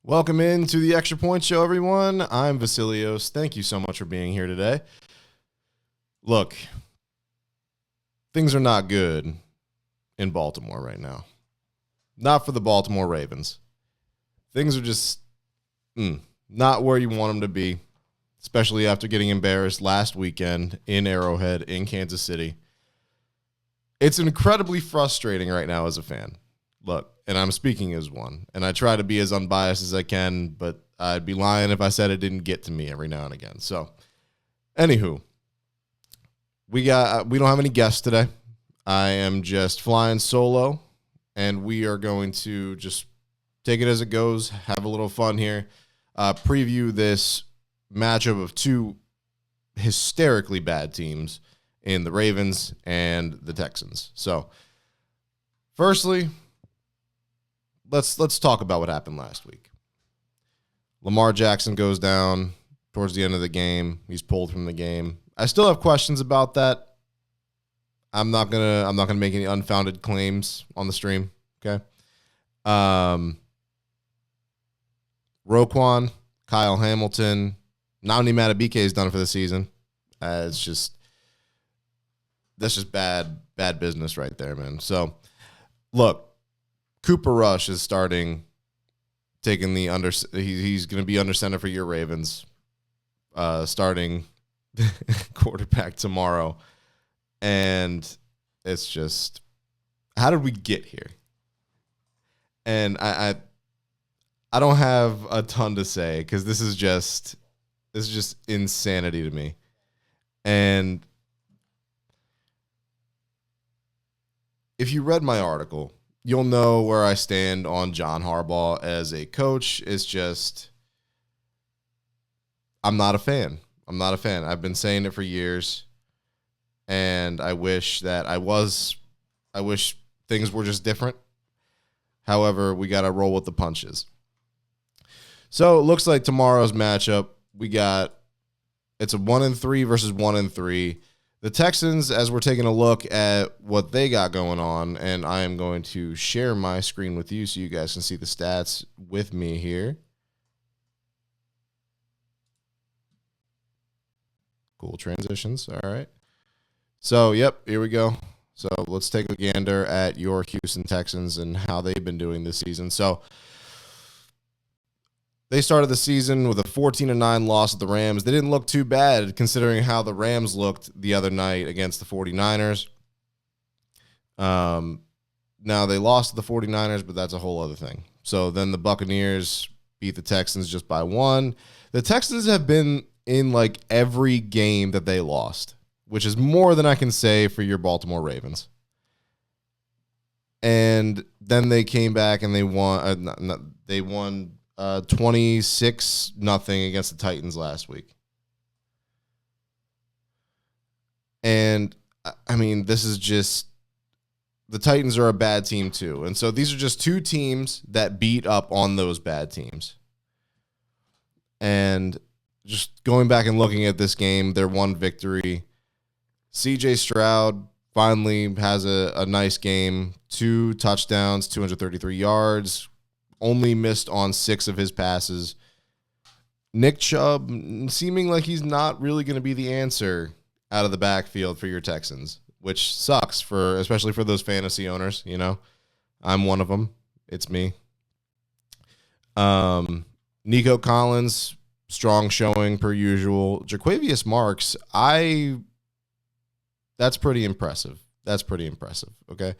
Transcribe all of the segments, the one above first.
Welcome into the Extra Point Show, everyone. I'm Vasilios. Thank you so much for being here today. Look, things are not good in Baltimore right now. Not for the Baltimore Ravens. Things are just not where you want them to be, especially after getting embarrassed last weekend in Arrowhead in Kansas City. It's incredibly frustrating right now as a fan. Look, and I'm speaking as one, and I try to be as unbiased as I can, but I'd be lying if I said it didn't get to me every now and again. So, anywho, we don't have any guests today. I am just flying solo, and we are going to just take it as it goes, have a little fun here, preview this matchup of two hysterically bad teams in the Ravens and the Texans. So, firstly, let's talk about what happened last week. Lamar Jackson goes down towards the end of the game. He's pulled from the game. I still have questions about that. I'm not gonna make any unfounded claims on the stream. Okay. Roquan, Kyle Hamilton, Nnamdi Madubuike is done for the season. That's just bad business right there, man. So, look, Cooper Rush is starting, taking the under. He's going to be under center for your Ravens, starting quarterback tomorrow, and it's just, how did we get here? And I don't have a ton to say because this is just insanity to me, and if you read my article, you'll know where I stand on John Harbaugh as a coach. It's just, I'm not a fan. I've been saying it for years, and I wish things were just different. However, we got to roll with the punches. So it looks like tomorrow's matchup, it's a 1-3 versus 1-3. The Texans, as we're taking a look at what they got going on, and I am going to share my screen with you so you guys can see the stats with me here. Cool transitions. All right. So, yep, here we go. So let's take a gander at your Houston Texans and how they've been doing this season. So they started the season with a 14-9 loss at the Rams. They didn't look too bad considering how the Rams looked the other night against the 49ers. Now they lost to the 49ers, but that's a whole other thing. So then the Buccaneers beat the Texans just by 1. The Texans have been in like every game that they lost, which is more than I can say for your Baltimore Ravens. And then they came back and they won. They won 26-0 against the Titans last week. And, I mean, this is just, the Titans are a bad team too. And so these are just two teams that beat up on those bad teams. And just going back and looking at this game, their one victory, CJ Stroud finally has a nice game, 2 touchdowns, 233 yards, only missed on 6 of his passes. Nick Chubb seeming like he's not really going to be the answer out of the backfield for your Texans, which sucks especially for those fantasy owners. You know, I'm one of them. It's me. Nico Collins, strong showing per usual. Jaquavius Marks, that's pretty impressive. Okay.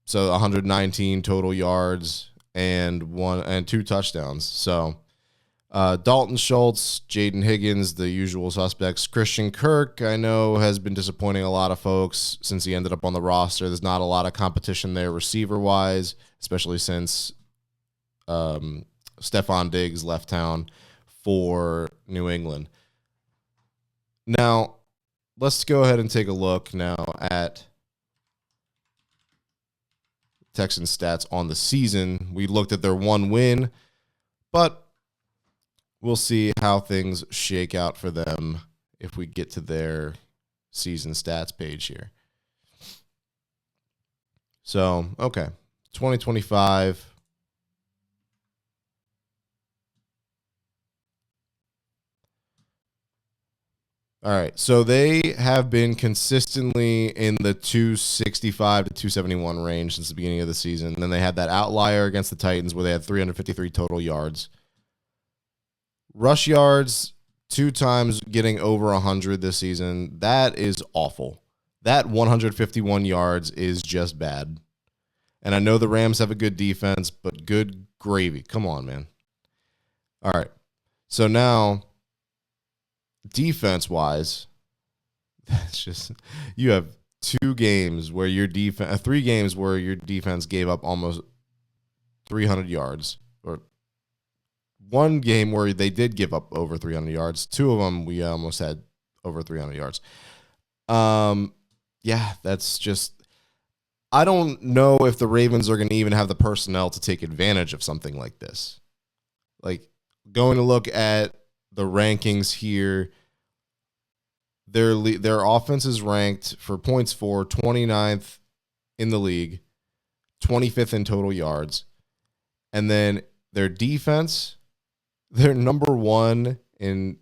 So 119 total yards and 2 touchdowns. So Dalton Schultz, Jaden Higgins, the usual suspects. Christian Kirk, I know, has been disappointing a lot of folks since he ended up on the roster. There's not a lot of competition there receiver-wise, especially since Stephon Diggs left town for New England. Now, let's go ahead and take a look now at Texans stats on the season. We looked at their 1 win, but we'll see how things shake out for them if we get to their season stats page here. So, okay, 2025. All right. So they have been consistently in the 265 to 271 range since the beginning of the season. And then they had that outlier against the Titans where they had 353 total yards. Rush yards, 2 times getting over 100 this season. That is awful. That 151 yards is just bad. And I know the Rams have a good defense, but good gravy. Come on, man. All right. So now, defense-wise, that's just, you have 2 games where your defense, 3 games where your defense gave up almost 300 yards, or 1 game where they did give up over 300 yards. 2 of them we almost had over 300 yards. Yeah, that's just, I don't know if the Ravens are going to even have the personnel to take advantage of something like this. Like, going to look at the rankings here, their offense is ranked for points for 29th in the league, 25th in total yards. And then their defense, they're number 1 in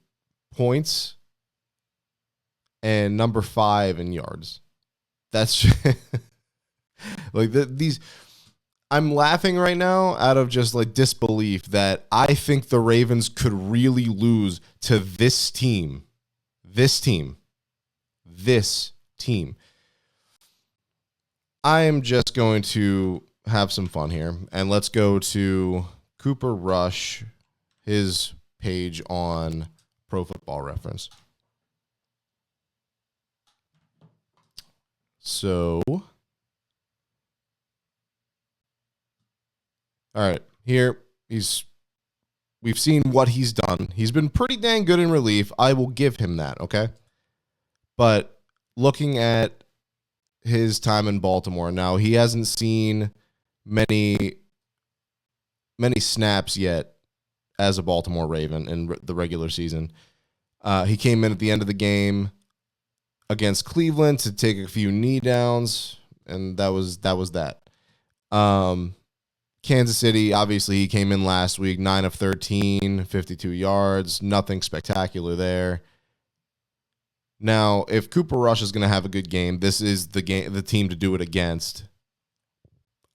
points and number 5 in yards. That's like these. I'm laughing right now out of just like disbelief that I think the Ravens could really lose to this team. This team. I am just going to have some fun here, and let's go to Cooper Rush, his page on Pro Football Reference. So, all right, here we've seen what he's done. He's been pretty dang good in relief. I will give him that, okay? But looking at his time in Baltimore now, he hasn't seen many snaps yet as a Baltimore Raven in the regular season. He came in at the end of the game against Cleveland to take a few knee downs, and that was that. Kansas City, obviously, he came in last week, 9 of 13, 52 yards, nothing spectacular there. Now, if Cooper Rush is going to have a good game, this is the team to do it against.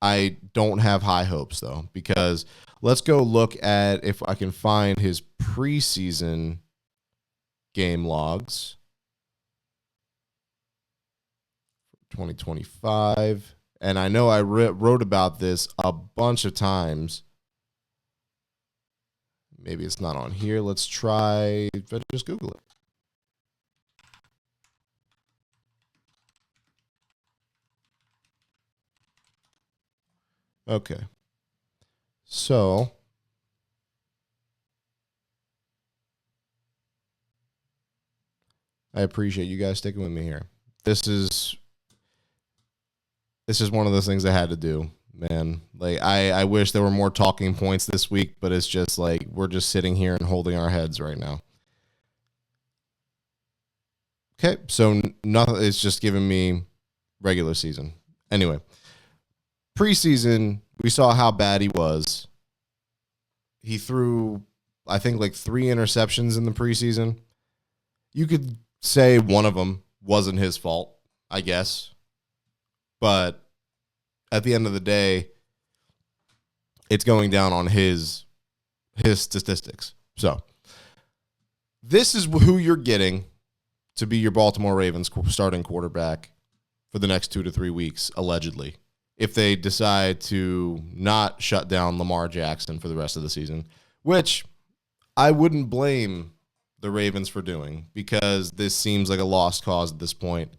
I don't have high hopes, though, because let's go look at if I can find his preseason game logs. 2025. And I know I wrote about this a bunch of times. Maybe it's not on here. Let's try, just Google it. Okay. So, I appreciate you guys sticking with me here. This is one of those things I had to do, man. Like, I wish there were more talking points this week, but it's just like we're just sitting here and holding our heads right now. Okay, so nothing. It's just giving me regular season. Anyway, preseason, we saw how bad he was. He threw, I think, like 3 interceptions in the preseason. You could say one of them wasn't his fault, I guess. But at the end of the day, it's going down on his statistics. So this is who you're getting to be your Baltimore Ravens starting quarterback for the next 2 to 3 weeks, allegedly, if they decide to not shut down Lamar Jackson for the rest of the season, which I wouldn't blame the Ravens for doing because this seems like a lost cause at this point.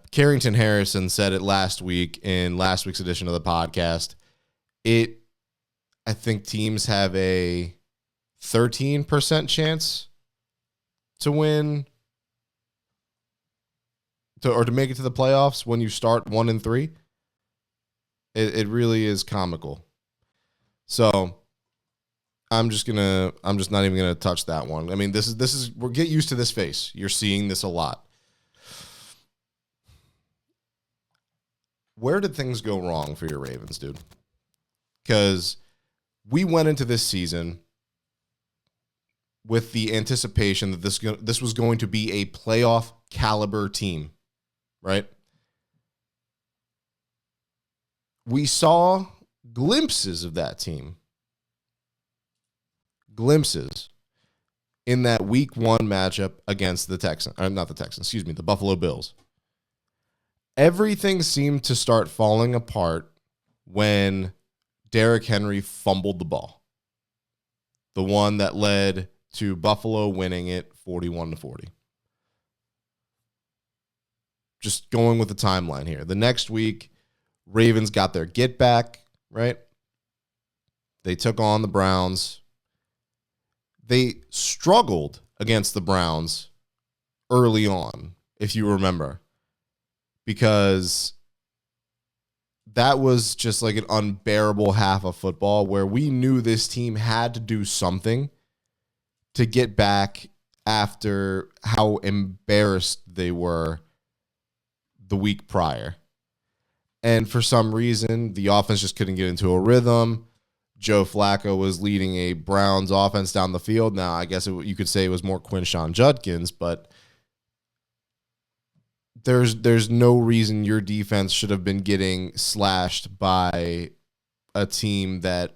Carrington Harrison said it last week in last week's edition of the podcast. I think teams have a 13% chance to win or to make it to the playoffs when you start 1-3. It really is comical. So I'm just not even gonna touch that one. I mean, this is we'll get used to this face. You're seeing this a lot. Where did things go wrong for your Ravens, dude? Because we went into this season with the anticipation that this was going to be a playoff caliber team, right? We saw glimpses of that team. Glimpses in that week 1 matchup against the the Buffalo Bills. Everything seemed to start falling apart when Derrick Henry fumbled the ball. The one that led to Buffalo winning it 41-40. Just going with the timeline here. The next week, Ravens got their get back, right? They took on the Browns. They struggled against the Browns early on, if you remember, because that was just like an unbearable half of football where we knew this team had to do something to get back after how embarrassed they were the week prior. And for some reason, the offense just couldn't get into a rhythm. Joe Flacco was leading a Browns offense down the field. Now, I guess you could say it was more Quinshon Judkins, but there's no reason your defense should have been getting slashed by a team that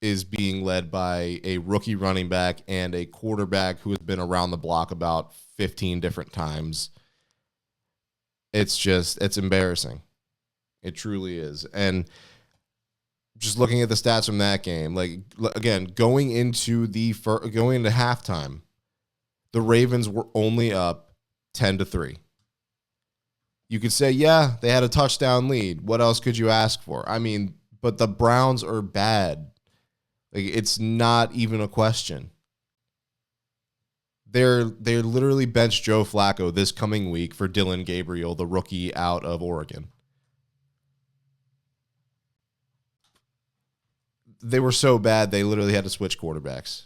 is being led by a rookie running back and a quarterback who has been around the block about 15 different times. It's embarrassing. It truly is. And just looking at the stats from that game, like, again, going into halftime, the Ravens were only up 10-3. You could say, yeah, they had a touchdown lead. What else could you ask for? I mean, but the Browns are bad. Like, it's not even a question. They're literally benched Joe Flacco this coming week for Dylan Gabriel, the rookie out of Oregon. They were so bad, they literally had to switch quarterbacks.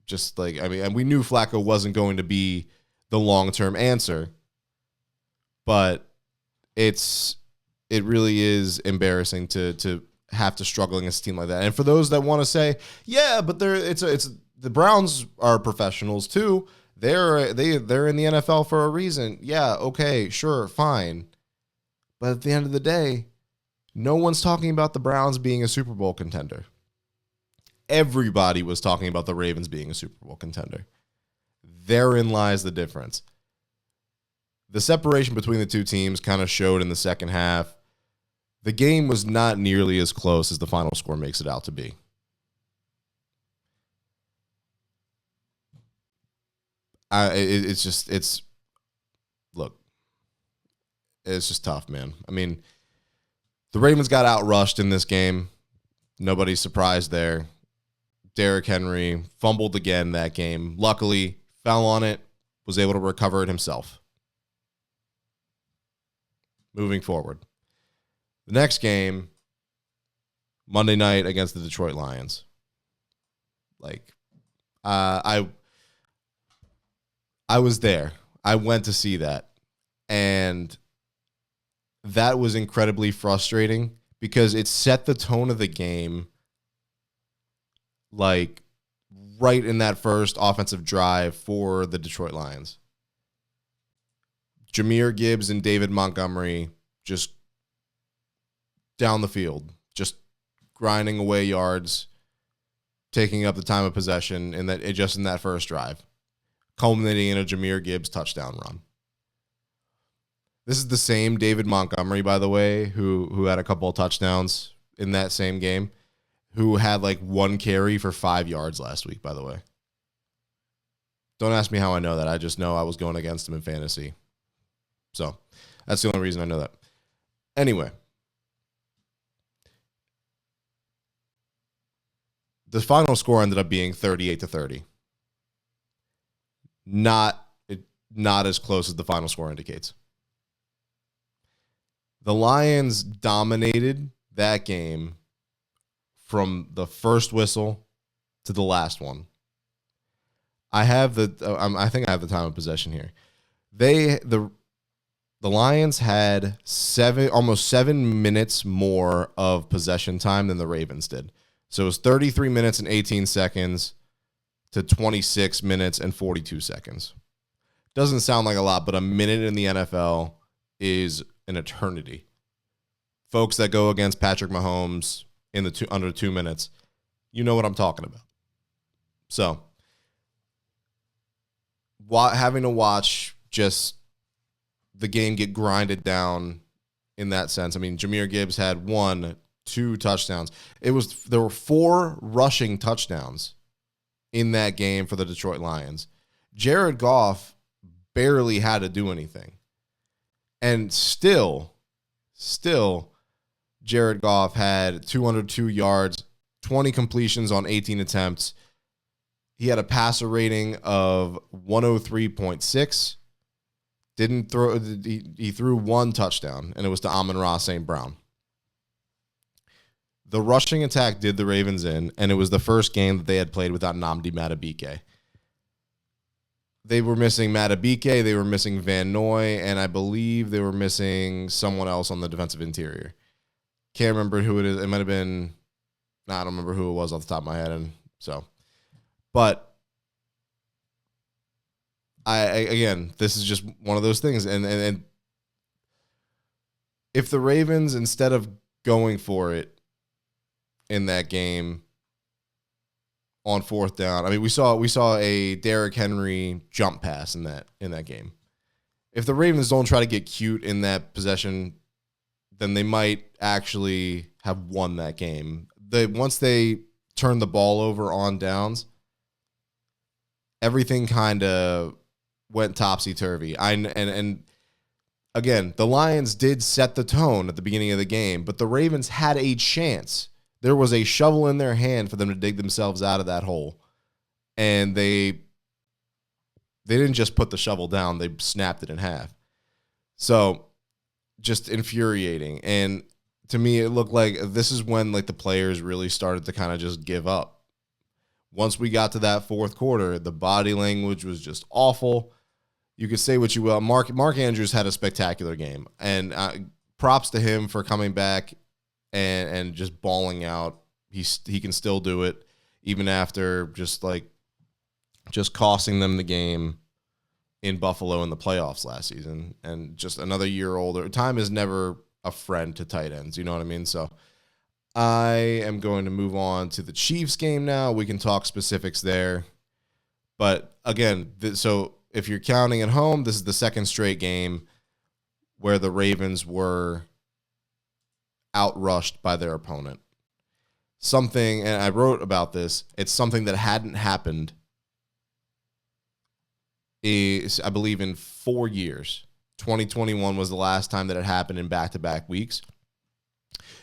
And we knew Flacco wasn't going to be the long-term answer, but it really is embarrassing to have to struggle against a team like that. And for those that want to say, yeah, but the Browns are professionals too. They're in the NFL for a reason. Yeah, okay, sure, fine. But at the end of the day, no one's talking about the Browns being a Super Bowl contender. Everybody was talking about the Ravens being a Super Bowl contender. Therein lies the difference. The separation between the two teams kind of showed in the second half. The game was not nearly as close as the final score makes it out to be. It's just tough, man. I mean, the Ravens got outrushed in this game. Nobody's surprised there. Derrick Henry fumbled again that game. Luckily, fell on it, was able to recover it himself. Moving forward. The next game, Monday night against the Detroit Lions. I was there. I went to see that. And that was incredibly frustrating because it set the tone of the game like right in that first offensive drive for the Detroit Lions. Jahmyr Gibbs and David Montgomery just down the field, just grinding away yards, taking up the time of possession in that first drive, culminating in a Jahmyr Gibbs touchdown run. This is the same David Montgomery, by the way, who had a couple of touchdowns in that same game, who had like one carry for 5 yards last week, by the way. Don't ask me how I know that. I just know I was going against him in fantasy. So that's the only reason I know that. Anyway, the final score ended up being 38-30. Not as close as the final score indicates. The Lions dominated that game from the first whistle to the last one. I think I have the time of possession here. The Lions had almost 7 minutes more of possession time than the Ravens did. So it was 33 minutes and 18 seconds to 26 minutes and 42 seconds. Doesn't sound like a lot, but a minute in the NFL is an eternity. Folks that go against Patrick Mahomes in the under 2 minutes, you know what I'm talking about. So, having to watch just the game get grinded down in that sense. I mean, Jahmyr Gibbs had 2 touchdowns. There were 4 rushing touchdowns in that game for the Detroit Lions. Jared Goff barely had to do anything. And still, Jared Goff had 202 yards, 20 completions on 18 attempts. He had a passer rating of 103.6. He threw 1 touchdown, and it was to Amon-Ra St. Brown. The rushing attack did the Ravens in, and it was the first game that they had played without Nnamdi Madubuike. They were missing Madubuike, they were missing Van Noy, and I believe they were missing someone else on the defensive interior. Can't remember who it is. It might have been, I don't remember who it was off the top of my head. But again, this is just one of those things. And if the Ravens, instead of going for it in that game on 4th down, I mean, we saw a Derrick Henry jump pass in that game. If the Ravens don't try to get cute in that possession, then they might actually have won that game. Once they turn the ball over on downs, everything kind of went topsy-turvy. And again, the Lions did set the tone at the beginning of the game, but the Ravens had a chance. There was a shovel in their hand for them to dig themselves out of that hole. And they didn't just put the shovel down, they snapped it in half. So, just infuriating. And to me, it looked like this is when the players really started to kind of just give up. Once we got to that 4th quarter, the body language was just awful. You could say what you will. Mark Andrews had a spectacular game, and props to him for coming back and just balling out. He can still do it even after just costing them the game in Buffalo in the playoffs last season, and just another year older. Time is never a friend to tight ends. You know what I mean? So I am going to move on to the Chiefs game now. We can talk specifics there. But again, so if you're counting at home, this is the 2nd straight game where the Ravens were outrushed by their opponent. Something, and I wrote about this, it's something that hadn't happened, I believe, in 4 years. 2021 was the last time that it happened in back-to-back weeks.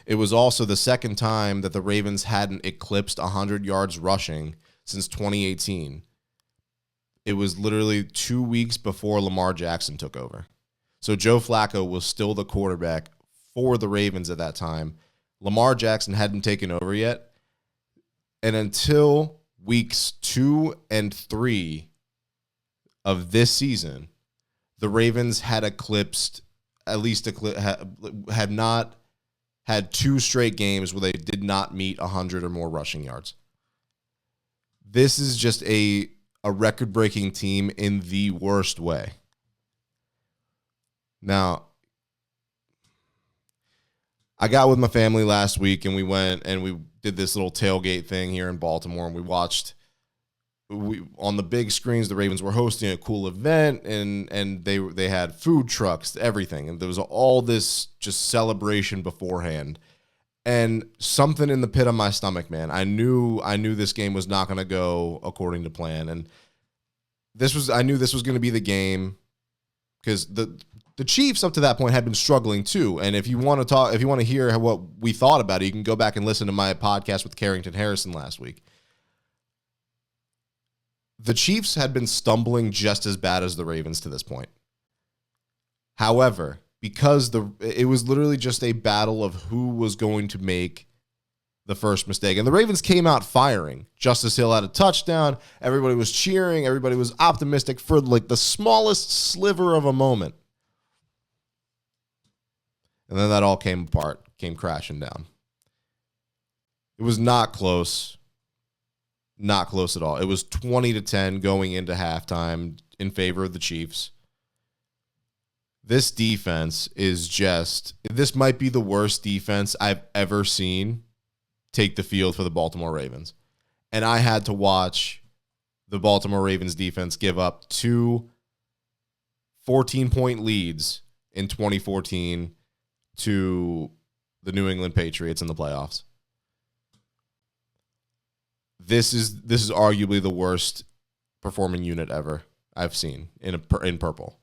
It was also the 2nd time that the Ravens hadn't eclipsed 100 yards rushing since 2018. It was literally 2 weeks before Lamar Jackson took over. So Joe Flacco was still the quarterback for the Ravens at that time. Lamar Jackson hadn't taken over yet. And until weeks 2 and 3 of this season, the Ravens had had not had 2 straight games where they did not meet 100 or more rushing yards. This is just a record-breaking team in the worst way. Now, I got with my family last week, and we went and we did this little tailgate thing here in Baltimore, and we watched on the big screens. The Ravens were hosting a cool event, and they had food trucks, everything, and there was all this just celebration beforehand. And something in the pit of my stomach, man, I knew this game was not going to go according to plan, and I knew this was going to be the game, because the Chiefs up to that point had been struggling too. And if you want to hear what we thought about it, you can go back and listen to my podcast with Carrington Harrison last week. The Chiefs had been stumbling just as bad as the Ravens to this point. However, because it was literally just a battle of who was going to make the first mistake. And the Ravens came out firing. Justice Hill had a touchdown. Everybody was cheering. Everybody was optimistic for the smallest sliver of a moment. And then that all came apart, came crashing down. It was not close. Not close at all. It was 20-10 going into halftime in favor of the Chiefs. This defense is this might be the worst defense I've ever seen take the field for the Baltimore Ravens. And I had to watch the Baltimore Ravens defense give up 2 14-point leads in 2014 to the New England Patriots in the playoffs. This is arguably the worst performing unit ever I've seen in purple.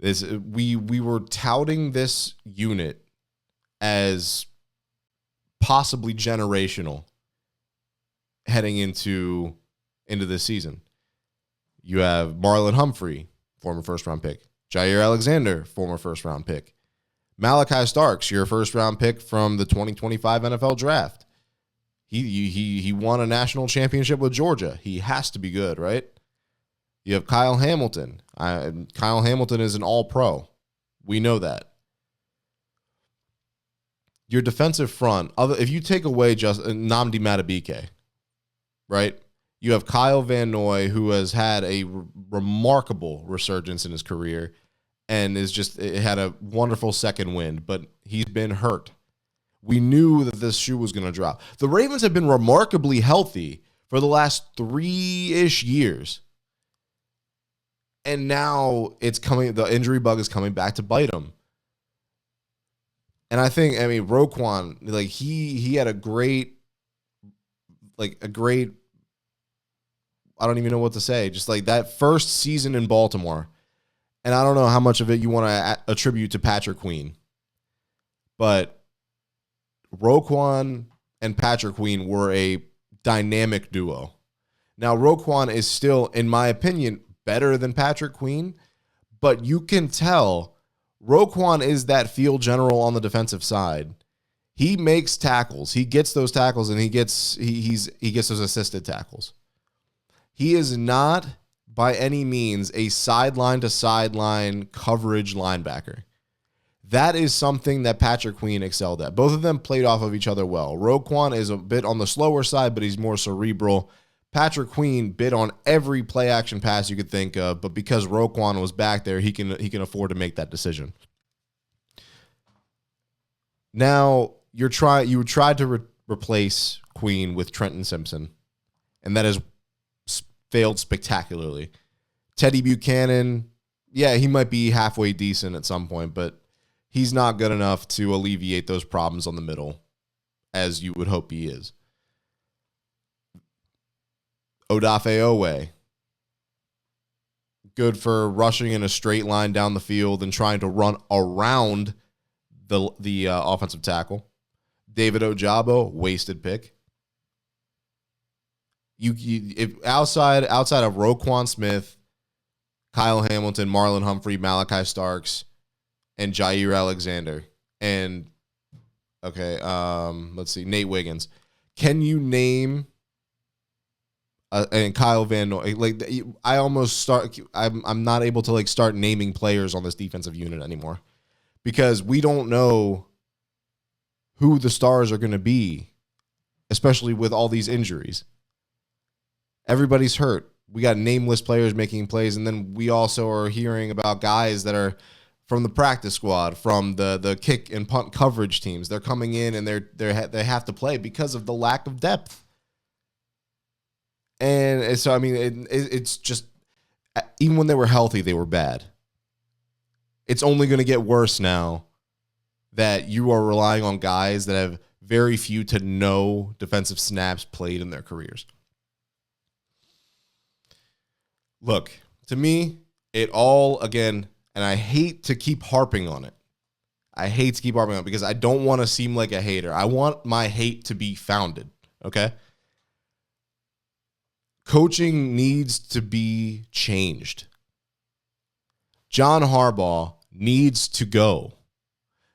We were touting this unit as possibly generational heading into this season. You have Marlon Humphrey, former first-round pick. Jair Alexander, former first-round pick. Malachi Starks, your first-round pick from the 2025 NFL Draft. He won a national championship with Georgia. He has to be good, right? You have Kyle Hamilton. Kyle Hamilton is an all-pro. We know that. Your defensive front, if you take away just Nnamdi Madubuike, right? You have Kyle Van Noy, who has had a remarkable resurgence in his career and had a wonderful second wind, but he's been hurt. We knew that this shoe was going to drop. The Ravens have been remarkably healthy for the last 3-ish years. And now the injury bug is coming back to bite him. And Roquan, he had a great, I don't even know what to say. Just like that first season in Baltimore. And I don't know how much of it you want to attribute to Patrick Queen. But Roquan and Patrick Queen were a dynamic duo. Now, Roquan is still, in my opinion, better than Patrick Queen. But you can tell Roquan is that field general on the defensive side. He makes tackles. He gets those tackles, and he gets those assisted tackles. He is not by any means a sideline-to-sideline coverage linebacker. That is something that Patrick Queen excelled at. Both of them played off of each other well. Roquan is a bit on the slower side, but he's more cerebral. Patrick Queen bit on every play-action pass you could think of, but because Roquan was back there, he can afford to make that decision. Now, you tried to replace Queen with Trenton Simpson, and that has failed spectacularly. Teddy Buchanan, yeah, he might be halfway decent at some point, but he's not good enough to alleviate those problems on the middle, as you would hope he is. Odafe Owe, good for rushing in a straight line down the field and trying to run around the offensive tackle. David Ojabo, wasted pick. If outside of Roquan Smith, Kyle Hamilton, Marlon Humphrey, Malachi Starks, and Jair Alexander, and let's see, Nate Wiggins. Can you name and Kyle Van Noy? I'm not able to start naming players on this defensive unit anymore because we don't know who the stars are going to be, especially with all these injuries. Everybody's hurt. We got nameless players making plays, and then we also are hearing about guys that are from the practice squad, from the kick and punt coverage teams. They're coming in and they have to play because of the lack of depth. And so, it's just, even when they were healthy, they were bad. It's only going to get worse now that you are relying on guys that have very few to no defensive snaps played in their careers. Look, to me, it all, again, and I hate to keep harping on it. Because I don't want to seem like a hater. I want my hate to be founded, okay? Coaching needs to be changed. John Harbaugh needs to go.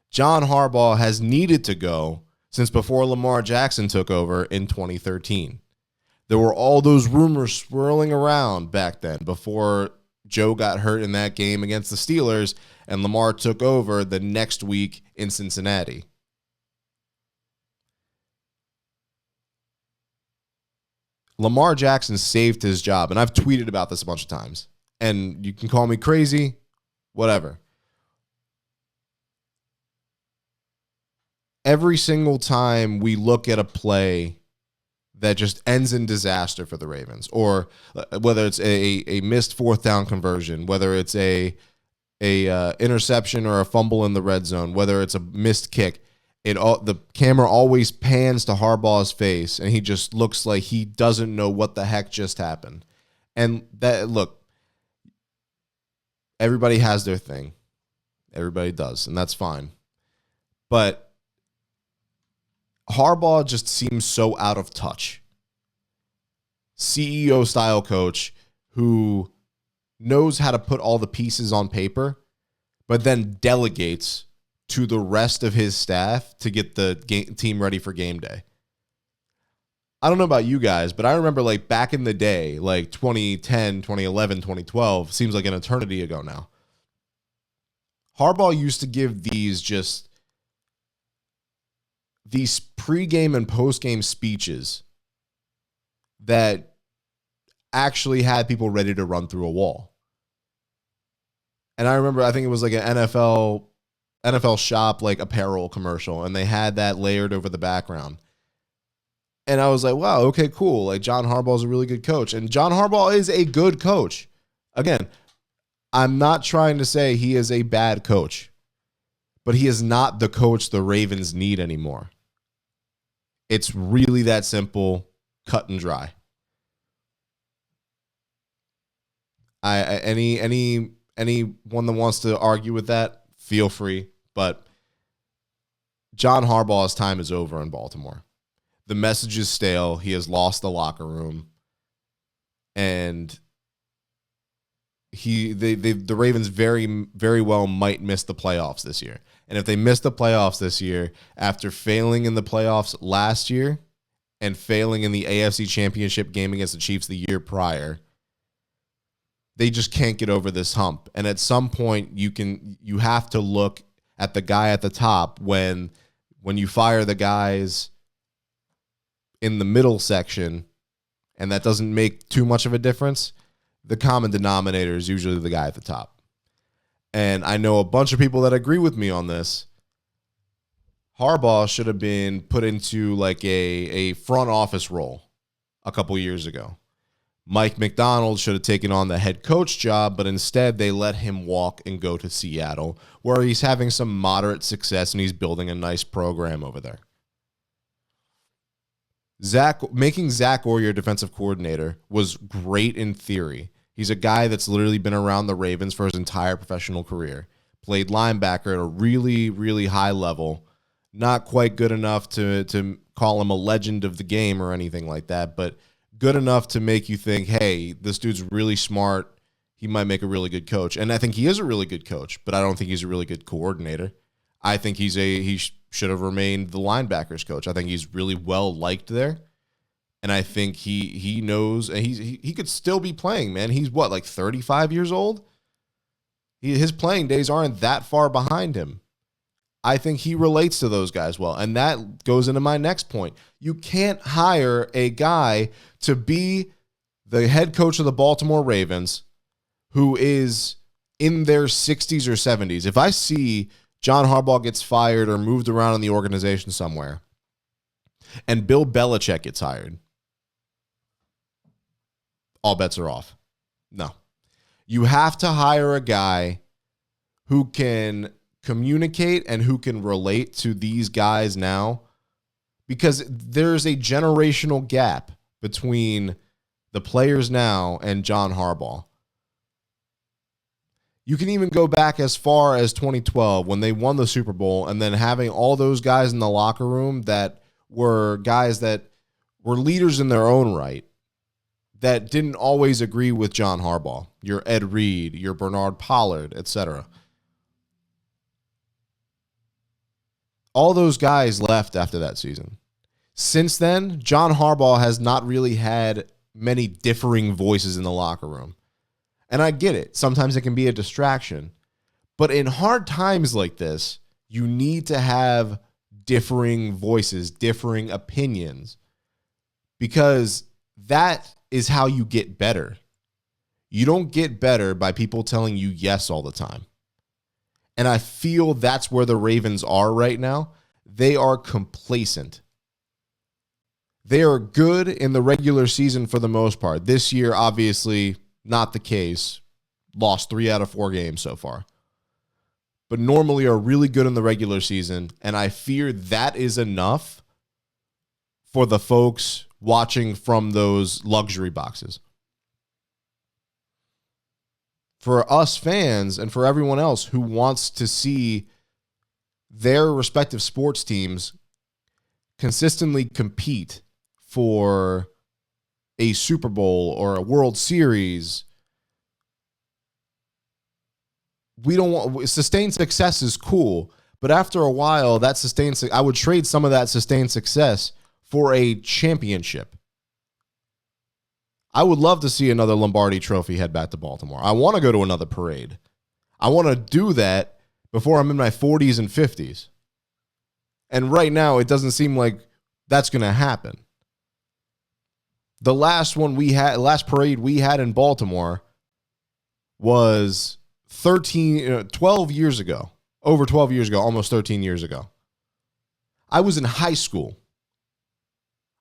John Harbaugh has needed to go since before Lamar Jackson took over in 2013. There were all those rumors swirling around back then before Joe got hurt in that game against the Steelers and Lamar took over the next week in Cincinnati. Lamar Jackson saved his job, and I've tweeted about this a bunch of times, and you can call me crazy, whatever. Every single time we look at a play that just ends in disaster for the Ravens, or whether it's a missed fourth down conversion, whether it's a interception or a fumble in the red zone, whether it's a missed kick, the camera always pans to Harbaugh's face, and he just looks like he doesn't know what the heck just happened. And that, look, everybody has their thing. Everybody does, and that's fine. But Harbaugh just seems so out of touch. CEO style coach who knows how to put all the pieces on paper, but then delegates to the rest of his staff to get the team ready for game day. I don't know about you guys, but I remember like back in the day, like 2010, 2011, 2012, seems like an eternity ago now. Harbaugh used to give these pregame and postgame speeches that actually had people ready to run through a wall. And I remember, I think it was like an NFL shop, like apparel commercial, and they had that layered over the background. And I was like, wow, okay, cool. Like John Harbaugh is a really good coach. And John Harbaugh is a good coach. Again, I'm not trying to say he is a bad coach, but he is not the coach the Ravens need anymore. It's really that simple, cut and dry. Anyone that wants to argue with that, feel free. But John Harbaugh's time is over in Baltimore. The message is stale. He has lost the locker room, and the Ravens very, very well might miss the playoffs this year. And if they miss the playoffs this year, after failing in the playoffs last year and failing in the AFC Championship game against the Chiefs the year prior, they just can't get over this hump. And at some point, you have to look at the guy at the top when you fire the guys in the middle section, and that doesn't make too much of a difference. The common denominator is usually the guy at the top. And I know a bunch of people that agree with me on this. Harbaugh should have been put into like a front office role a couple years ago. Mike McDonald should have taken on the head coach job, but instead they let him walk and go to Seattle, where he's having some moderate success and he's building a nice program over there. Making Zach Orr your defensive coordinator was great in theory. He's a guy that's literally been around the Ravens for his entire professional career. Played linebacker at a really, really high level. Not quite good enough to call him a legend of the game or anything like that, but good enough to make you think, hey, this dude's really smart. He might make a really good coach. And I think he is a really good coach, but I don't think he's a really good coordinator. I think he should have remained the linebackers coach. I think he's really well liked there. And I think he knows, and he could still be playing, man. He's what, like 35 years old? His playing days aren't that far behind him. I think he relates to those guys well. And that goes into my next point. You can't hire a guy to be the head coach of the Baltimore Ravens who is in their 60s or 70s. If I see John Harbaugh gets fired or moved around in the organization somewhere, and Bill Belichick gets hired, all bets are off. No. You have to hire a guy who can communicate and who can relate to these guys now, because there's a generational gap between the players now and John Harbaugh. You can even go back as far as 2012 when they won the Super Bowl, and then having all those guys in the locker room that were guys that were leaders in their own right that didn't always agree with John Harbaugh. Your Ed Reed, your Bernard Pollard, etc. All those guys left after that season. Since then, John Harbaugh has not really had many differing voices in the locker room. And I get it. Sometimes it can be a distraction. But in hard times like this, you need to have differing voices, differing opinions. Because that is how you get better. You don't get better by people telling you yes all the time. And I feel that's where the Ravens are right now. They are complacent. They are good in the regular season for the most part. This year, obviously, not the case. Lost 3 out of 4 games so far. But normally are really good in the regular season. And I fear that is enough for the folks watching from those luxury boxes. For us fans and for everyone else who wants to see their respective sports teams consistently compete for a Super Bowl or a World Series, we don't want sustained success is cool, but after a while, that sustained I would trade some of that sustained success for a championship. I would love to see another Lombardi Trophy head back to Baltimore. I want to go to another parade. I want to do that before I'm in my 40s and 50s. And right now, it doesn't seem like that's going to happen. The last parade we had in Baltimore was 12 years ago. Over 12 years ago, almost 13 years ago. I was in high school.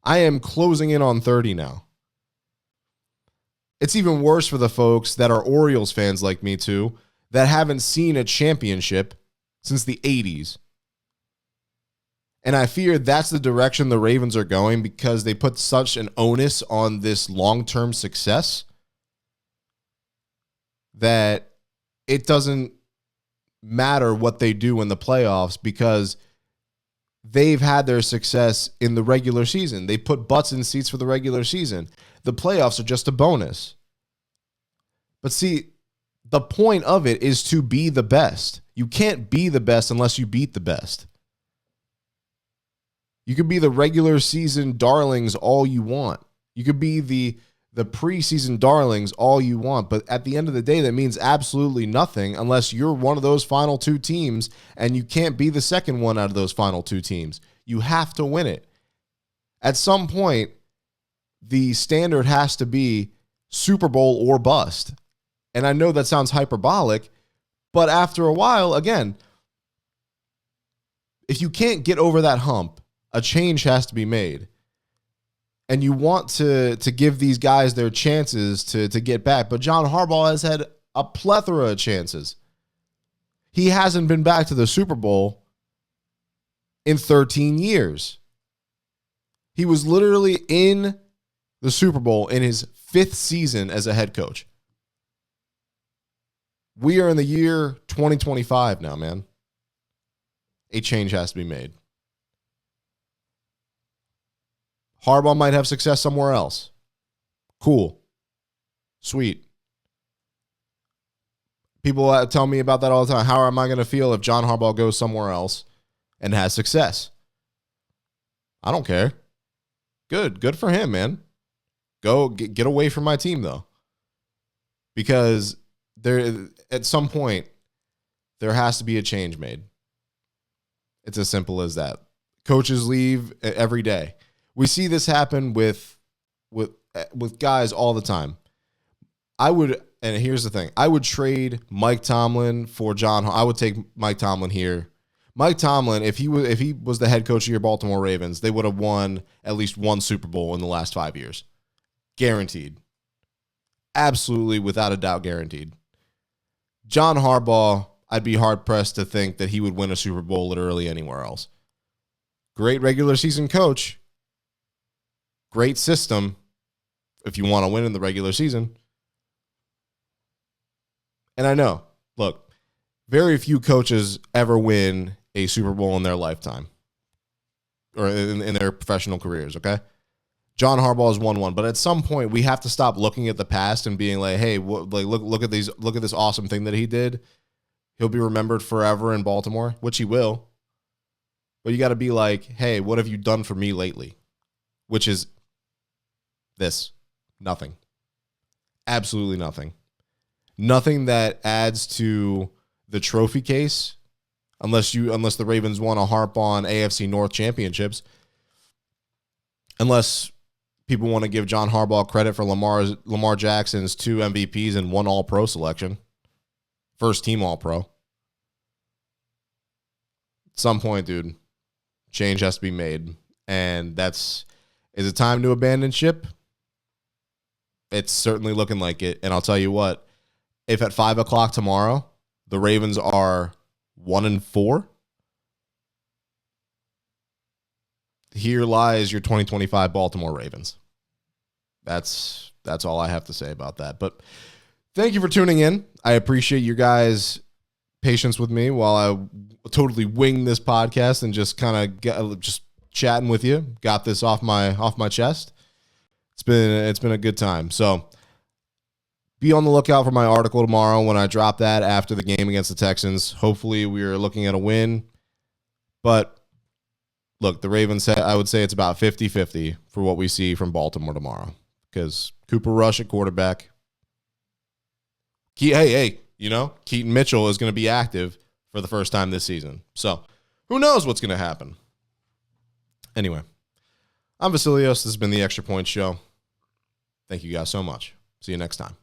I am closing in on 30 now. It's even worse for the folks that are Orioles fans like me too, that haven't seen a championship since the 80s. And I fear that's the direction the Ravens are going because they put such an onus on this long-term success that it doesn't matter what they do in the playoffs because they've had their success in the regular season. They put butts in seats for the regular season. The playoffs are just a bonus. But see, the point of it is to be the best. You can't be the best unless you beat the best. You could be the regular season darlings all you want. You could be the preseason darlings all you want. But at the end of the day, that means absolutely nothing unless you're one of those final 2 teams and you can't be the second one out of those final 2 teams. You have to win it. At some point, the standard has to be Super Bowl or bust. And I know that sounds hyperbolic, but after a while, again, if you can't get over that hump, a change has to be made. And you want to give these guys their chances to get back. But John Harbaugh has had a plethora of chances. He hasn't been back to the Super Bowl in 13 years. He was literally in the Super Bowl in his 5th season as a head coach. We are in the year 2025 now, man. A change has to be made. Harbaugh might have success somewhere else. Cool. Sweet. People tell me about that all the time. How am I going to feel if John Harbaugh goes somewhere else and has success? I don't care. Good for him, man. Go get away from my team, though. Because there, at some point, there has to be a change made. It's as simple as that. Coaches leave every day. We see this happen with guys all the time. And here's the thing. I would trade Mike Tomlin for John. I would take Mike Tomlin here. Mike Tomlin, if he was the head coach of your Baltimore Ravens, they would have won at least one Super Bowl in the last 5 years. Guaranteed. Absolutely, without a doubt, guaranteed. John Harbaugh, I'd be hard-pressed to think that he would win a Super Bowl literally anywhere else. Great regular season coach. Great system if you want to win in the regular season. And I know, look, very few coaches ever win a Super Bowl in their lifetime or in their professional careers, okay? John Harbaugh has won one, but at some point we have to stop looking at the past and being like, "Hey, look at this awesome thing that he did. He'll be remembered forever in Baltimore," which he will. But you got to be like, "Hey, what have you done for me lately?" Which is this. Nothing. Absolutely nothing. Nothing that adds to the trophy case unless the Ravens want to harp on AFC North championships. Unless People want to give John Harbaugh credit for Lamar Jackson's 2 MVPs and 1 All-Pro selection. First team All-Pro. At some point, dude, change has to be made. And is it time to abandon ship? It's certainly looking like it. And I'll tell you what, if at 5 o'clock tomorrow, the Ravens are 1-4, here lies your 2025 Baltimore Ravens. That's all I have to say about that. But thank you for tuning in. I appreciate you guys' patience with me while I totally wing this podcast and just kind of just chatting with you. Got this off my chest. It's been a good time. So be on the lookout for my article tomorrow when I drop that after the game against the Texans. Hopefully we are looking at a win. But look, the Ravens, I would say it's about 50-50 for what we see from Baltimore tomorrow. Because Cooper Rush at quarterback. Keaton Mitchell is going to be active for the first time this season. So who knows what's going to happen. Anyway, I'm Vasilios. This has been the Extra Point Show. Thank you guys so much. See you next time.